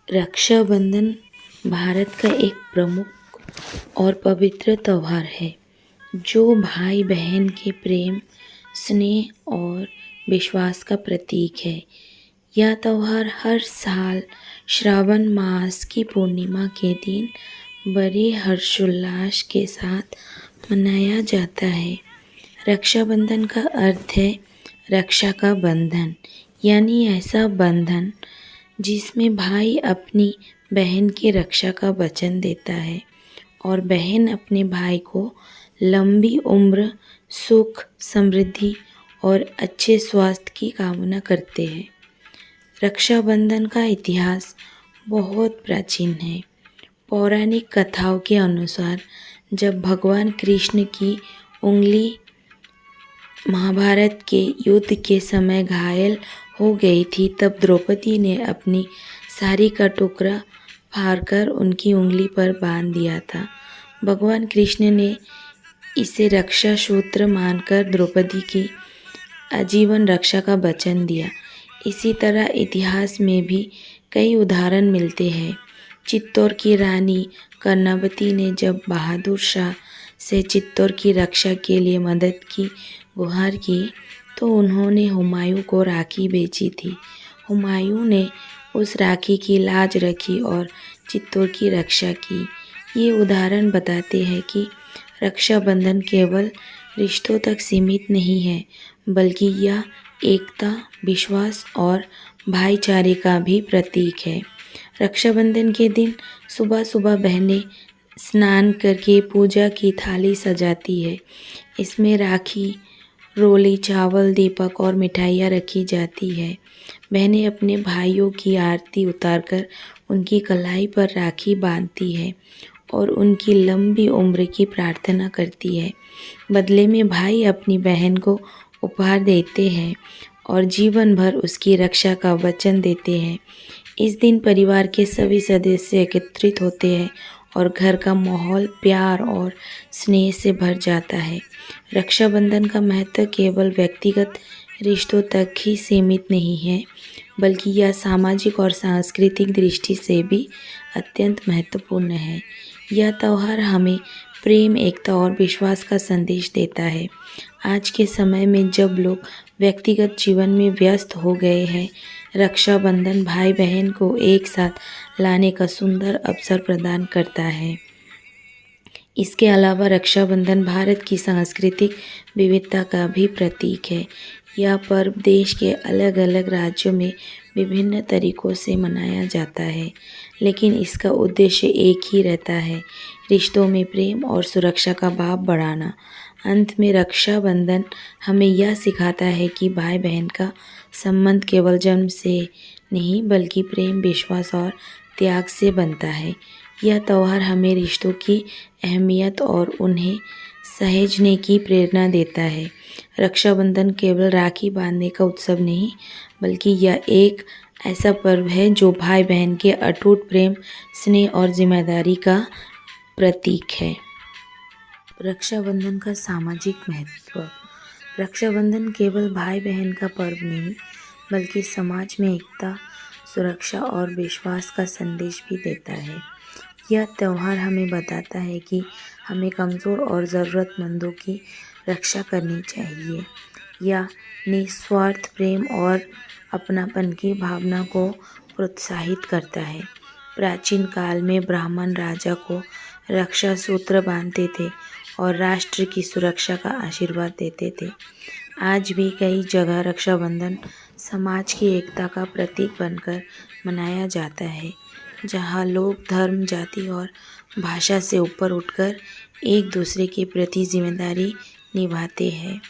रक्षाबंधन भारत का एक प्रमुख और पवित्र त्यौहार है जो भाई बहन के प्रेम, स्नेह और विश्वास का प्रतीक है। यह त्यौहार हर साल श्रावण मास की पूर्णिमा के दिन बड़े हर्षोल्लास के साथ मनाया जाता है। रक्षाबंधन का अर्थ है रक्षा का बंधन, यानी ऐसा बंधन जिसमें भाई अपनी बहन की रक्षा का वचन देता है और बहन अपने भाई को लंबी उम्र, सुख, समृद्धि और अच्छे स्वास्थ्य की कामना करते हैं। रक्षाबंधन का इतिहास बहुत प्राचीन है। पौराणिक कथाओं के अनुसार जब भगवान कृष्ण की उंगली महाभारत के युद्ध के समय घायल हो गई थी, तब द्रौपदी ने अपनी साड़ी का टुकड़ा फाड़कर उनकी उंगली पर बांध दिया था। भगवान कृष्ण ने इसे रक्षा सूत्र मानकर द्रौपदी की आजीवन रक्षा का वचन दिया। इसी तरह इतिहास में भी कई उदाहरण मिलते हैं। चित्तौड़ की रानी कर्णावती ने जब बहादुर शाह से चित्तौड़ की रक्षा के लिए मदद की गुहार की तो उन्होंने हुमायूं को राखी भेजी थी। हुमायूं ने उस राखी की लाज रखी और चित्तौड़ की रक्षा की। ये उदाहरण बताते हैं कि रक्षाबंधन केवल रिश्तों तक सीमित नहीं है, बल्कि यह एकता, विश्वास और भाईचारे का भी प्रतीक है। रक्षाबंधन के दिन सुबह सुबह बहनें स्नान करके पूजा की थाली सजाती है। इसमें राखी, रोली, चावल, दीपक और मिठाइयाँ रखी जाती है। बहनें अपने भाइयों की आरती उतारकर उनकी कलाई पर राखी बांधती है और उनकी लंबी उम्र की प्रार्थना करती है। बदले में भाई अपनी बहन को उपहार देते हैं और जीवन भर उसकी रक्षा का वचन देते हैं। इस दिन परिवार के सभी सदस्य एकत्रित होते हैं और घर का माहौल प्यार और स्नेह से भर जाता है। रक्षाबंधन का महत्व केवल व्यक्तिगत रिश्तों तक ही सीमित नहीं है, बल्कि यह सामाजिक और सांस्कृतिक दृष्टि से भी अत्यंत महत्वपूर्ण है। यह त्यौहार हमें प्रेम, एकता और विश्वास का संदेश देता है। आज के समय में जब लोग व्यक्तिगत जीवन में व्यस्त हो गए हैं, रक्षाबंधन भाई बहन को एक साथ लाने का सुंदर अवसर प्रदान करता है। इसके अलावा रक्षाबंधन भारत की सांस्कृतिक विविधता का भी प्रतीक है। यह पर्व देश के अलग अलग राज्यों में विभिन्न तरीकों से मनाया जाता है, लेकिन इसका उद्देश्य एक ही रहता है, रिश्तों में प्रेम और सुरक्षा का भाव बढ़ाना। अंत में रक्षाबंधन हमें यह सिखाता है कि भाई बहन का संबंध केवल जन्म से नहीं, बल्कि प्रेम, विश्वास और त्याग से बनता है। यह त्यौहार हमें रिश्तों की अहमियत और उन्हें सहेजने की प्रेरणा देता है। रक्षाबंधन केवल राखी बांधने का उत्सव नहीं, बल्कि यह एक ऐसा पर्व है जो भाई बहन के अटूट प्रेम, स्नेह और जिम्मेदारी का प्रतीक है। रक्षाबंधन का सामाजिक महत्व। रक्षाबंधन केवल भाई बहन का पर्व नहीं, बल्कि समाज में एकता, सुरक्षा और विश्वास का संदेश भी देता है। यह त्यौहार हमें बताता है कि हमें कमज़ोर और ज़रूरतमंदों की रक्षा करनी चाहिए। यह निस्वार्थ प्रेम और अपनापन की भावना को प्रोत्साहित करता है। प्राचीन काल में ब्राह्मण राजा को रक्षा सूत्र बांधते थे और राष्ट्र की सुरक्षा का आशीर्वाद देते थे। आज भी कई जगह रक्षाबंधन समाज की एकता का प्रतीक बनकर मनाया जाता है, जहाँ लोग धर्म, जाति और भाषा से ऊपर उठकर एक दूसरे के प्रति जिम्मेदारी निभाते हैं।